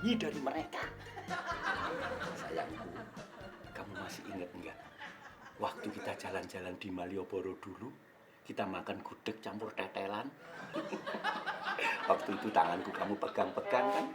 sembunyi dari mereka. Sayangku, kamu masih ingat enggak? Waktu kita jalan-jalan di Malioboro dulu, kita makan gudeg campur tetelan. Waktu itu tanganku kamu pegang-pegang kan?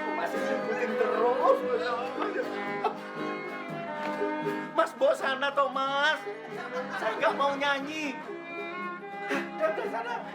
Aku masih ngikutin terus. Mas bosan atau mas? Saya nggak mau nyanyi. Udah sana.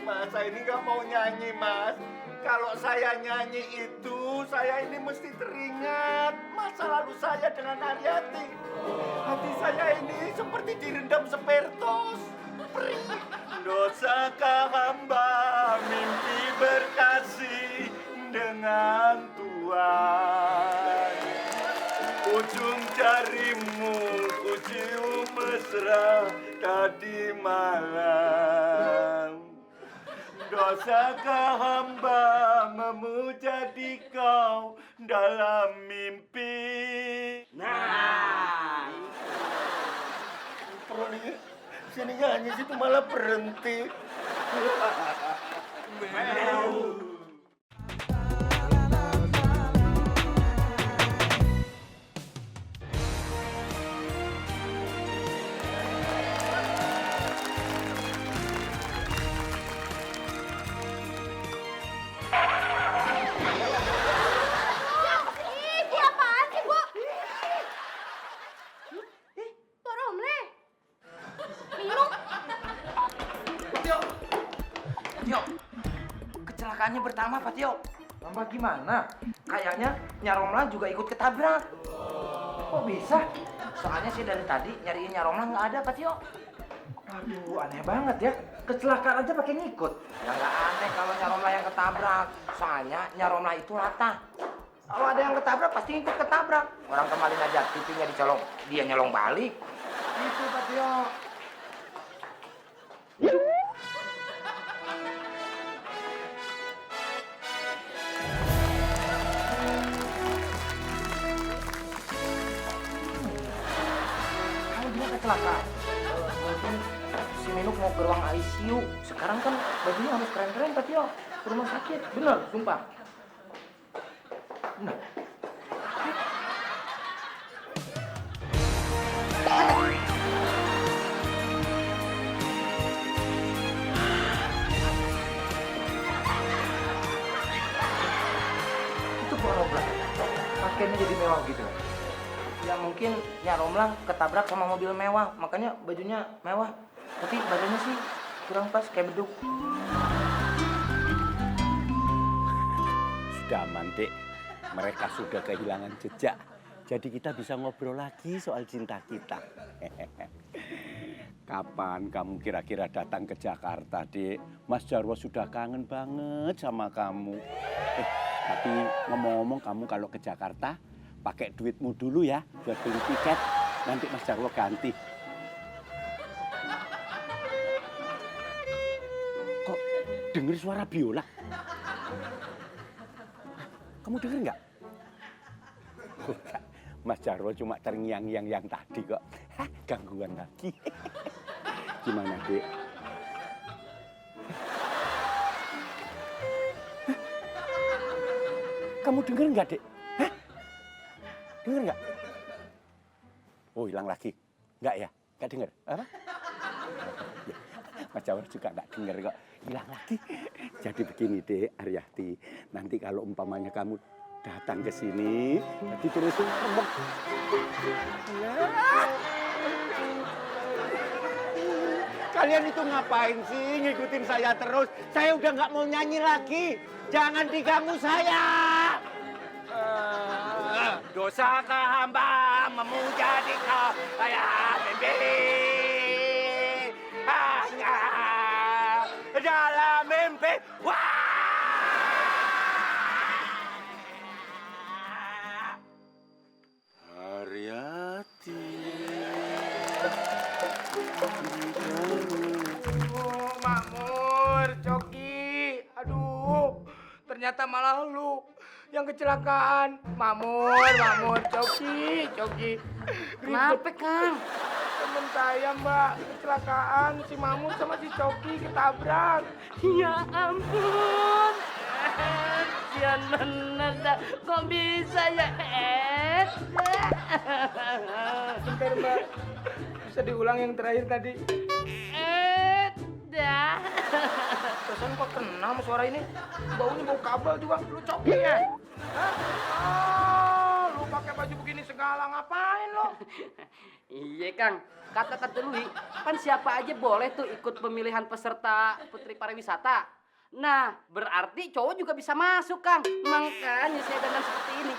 Mas, saya ini nggak mau nyanyi, Mas. Kalau saya nyanyi itu, saya ini mesti teringat masa lalu saya dengan Aryati. Hati saya ini seperti direndam spertos. Dosakah hamba mimpi berkasih dengan Tuhan. Ujung jarimu ku cium mesra tadi malam. Dosakah hamba memuja di kau dalam mimpi. Nah, Proni, sini nyanyi situ malah berhenti. Kecelakaannya pertama, Pak Tio. Lama gimana? Kayaknya Nyaromla juga ikut ketabrak. Kok bisa? Soalnya sih dari tadi nyariin Nyaromla nggak ada, Pak Tio. Aduh, aneh banget ya. Kecelakaan aja pakai ngikut. Ya nggak aneh kalau Nyaromla yang ketabrak. Soalnya Nyaromla itu latah. Kalau ada yang ketabrak pasti ikut ketabrak. Orang kemarin aja pipinya dicolong, dia nyolong balik. Itu, Pak Tio. Kecelakaan. Mungkin si Minuk mau ke ruang ICU. Sekarang kan bajunya harus keren-keren, Pak Tio. Ke rumah sakit. Bener, sumpah. Bener. Itu Nyaromla. Pakainya jadi mewah gitu. Ya mungkin Nyaromla ketabrak sama mobil mewah, makanya bajunya mewah. Tapi badannya sih kurang pas, kayak beduk. Sudah aman, Dek. Mereka sudah kehilangan jejak. Jadi kita bisa ngobrol lagi soal cinta kita. Kapan kamu kira-kira datang ke Jakarta, Dek? Mas Jarwo sudah kangen banget sama kamu. Tapi ngomong-ngomong, kamu kalau ke Jakarta, pakai duitmu dulu ya buat beli tiket. Nanti Mas Jarwo ganti. Kok denger suara biola? Kamu denger nggak? Mas Jarwo cuma terngiang-ngiang yang tadi kok. Hah, gangguan lagi. Gimana, Dek? Kamu denger nggak, Dek? Dengar nggak? Oh, hilang lagi. Nggak ya? Nggak dengar? Apa? Ya, Mas Jarwo juga nggak dengar kok. Hilang lagi. Jadi begini, Dek, Aryati. Nanti kalau umpamanya kamu datang ke sini, jadi terus ngomong. Kalian itu ngapain sih ngikutin saya terus? Saya udah nggak mau nyanyi lagi. Jangan diganggu saya. Dosakah hamba memuja di kau kayak mimpi, hanya dalam mimpi. Wah! Aryati. Oh, Makmur, Coki. Aduh, ternyata malah lu yang kecelakaan. Makmur, Coki. Kenapa, Kang? temen saya, Mbak. Kecelakaan, si Mamut sama si Coki ketabrak. Ya ampun, Sian bener dah. Kok bisa ya, Bentar, Mbak. Bisa diulang yang terakhir tadi. dah. Perasaan kok kenal sama suara ini? Baunya bau kabel juga. Lu Coki ya? Hah? Ah, lu pakai baju begini segala ngapain lo? Iya Kang, kata Tante Lui, kan siapa aja boleh tuh ikut pemilihan peserta Putri Pariwisata. Nah, berarti cowok juga bisa masuk Kang. Makanya saya dandan seperti ini.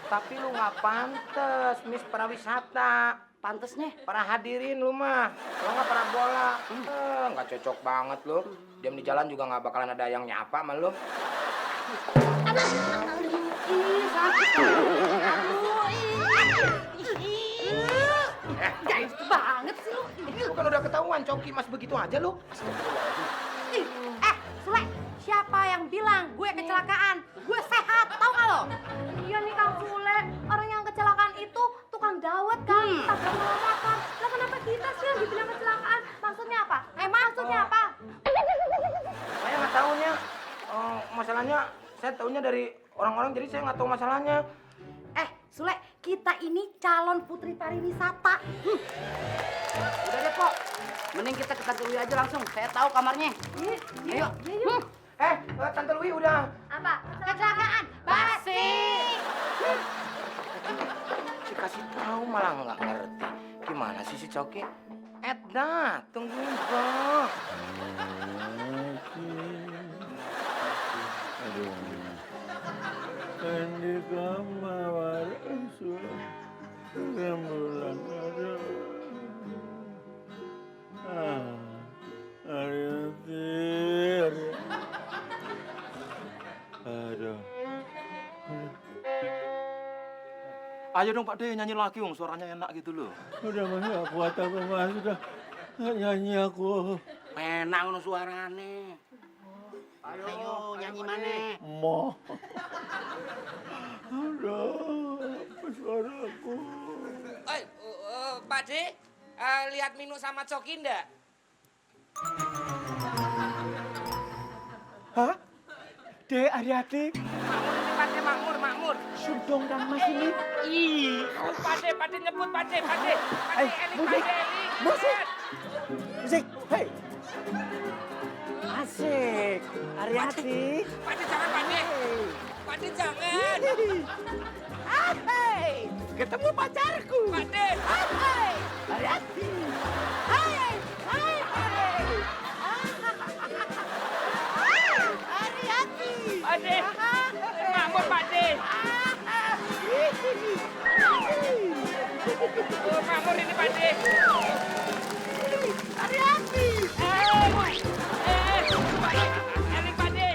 Tapi lu nggak pantes, Miss Pariwisata. Pantesnya. Para hadirin lu mah, lo nggak para bola. Nggak cocok banget lu. Diam di jalan juga nggak bakalan ada yang nyapa sama lu. Ih, sakit. Guys, banget sih lu. Lu kan udah ketahuan Coki mas begitu aja lu. Sule, siapa yang bilang gue kecelakaan? Gue sehat, tau gak lo? Iya nih Kang Sule, orang yang kecelakaan itu tukang dawet kan, tabrak motor. Lah kenapa kita sih yang dibilang kecelakaan? Maksudnya apa? Maksudnya apa? Saya nggak tahunya. Masalahnya saya tahunya dari orang-orang jadi saya nggak tahu masalahnya. Sule, kita ini calon putri pariwisata. Udah deh, Pok. Mending kita ke Tante Lui aja langsung. Saya tahu kamarnya. Ayo. Tante Lui udah. Apa? Kecelakaan? Basi! Dikasih tahu malah nggak ngerti. Gimana sih si Coki? Edna, tungguin bang. Aduh. Kan di kamar sudah rembulan ada. Aduh. Ayo dong Pak De, nyanyi lagi Wong, suaranya enak gitu loh. Udah nggak kuat aku mas, sudah nyanyi aku. Enak ngono suarane. Ayo nyanyi mana? Mo. Aduh, apa suaraku? Pak De, lihat Minu sama Coki ndak? Hah? Dek, Ariati, Pak De, makmur. Sudong dan Mas ini. Pak De nyebut Pak De. Pak De, Eli, musik, Pak De, Eli. musik, musik, hei. Asik, Ariati. Pak De jangan Pak De. Pak De jangan. Hei, ketemu pacarku. Pak De. Hei, Ariati. Hei, hei, hei. Ariati. Pak De. Makmur Pak De. Makmur ini Pak De. Ariati. Eli Pak De.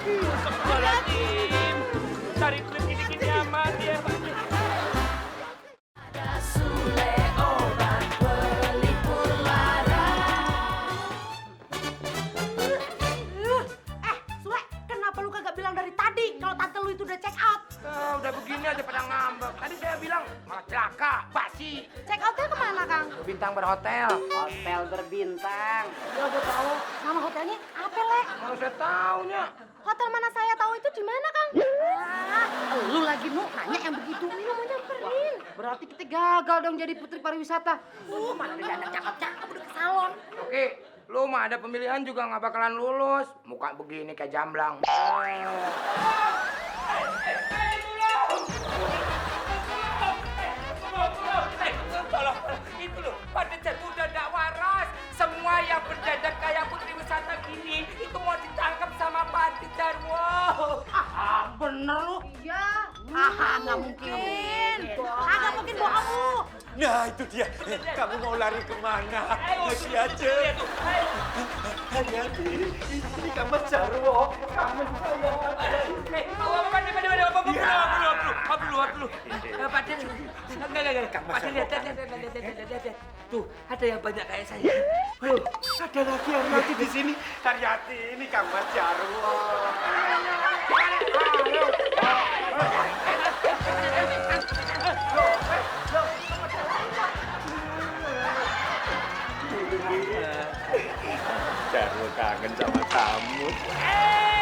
Astagfirullahaladzim. Cari klip gini-gini aman ya Pak De. Sule, kenapa lu kagak bilang dari tadi kalau tante lu itu udah check out? Udah begini aja pada ngambek. Tadi saya bilang malah celaka, basi. Check outnya kemana, Kang? Bintang berhotel. Hotel berbintang. Ya gue tahu. Nama hotelnya apa, Le? Kalau saya tahunya. Hotel mana saya tahu itu di mana, Kang? Lu lagi Nu nanya yang begitu. Lu mau nyamperin. Berarti kita gagal dong jadi Putri Pariwisata. Mana ada anak cakep-cakep udah ke salon. Oke, lu mah ada pemilihan juga nggak bakalan lulus. Muka begini kayak jamblang. Tolong, itu loh, Pak De udah nggak waras. Semua yang berdandan kayak putri wisata gini, itu mau ditangkap sama Pak De Jarwo. Bener lu? Iya. Nggak mungkin. Nggak mungkin bohong lu. Nah itu dia. Kamu mau lari kemana? Masih aja. Hati-hati. Ini kamar Jarwo. Kamar saya. Pak De, enggak. Pak De, lihat. Tuh, ada yang banyak kayak saya. Ada lagi Ariati di sini. Ariati, ini kamar Jarwo. Jarwo kangen sama kamu.